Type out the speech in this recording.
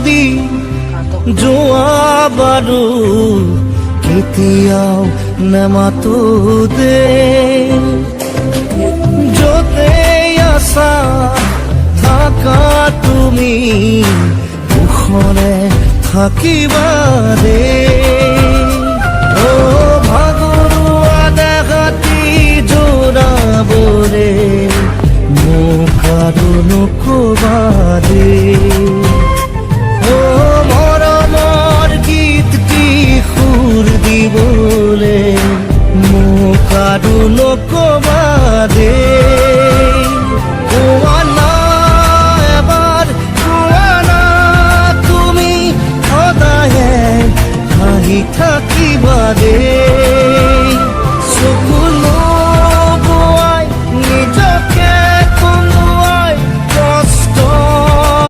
যদি যোৱা বাৰু কেতিয়াও নেমাতো দে য'তে আছা থাকা তুমি কুশলে থাকিবা দে ও ভাগৰুৱা দেহাতি জোৰাবৰে মোক আৰু নকবা দে ও মৰমৰ গীতটি সুৰ দিবলে মোক আৰু নকবা দে কোৱা না এবাৰ কোৱা না তুমি সদায়ে হাঁহি থাকিবা দে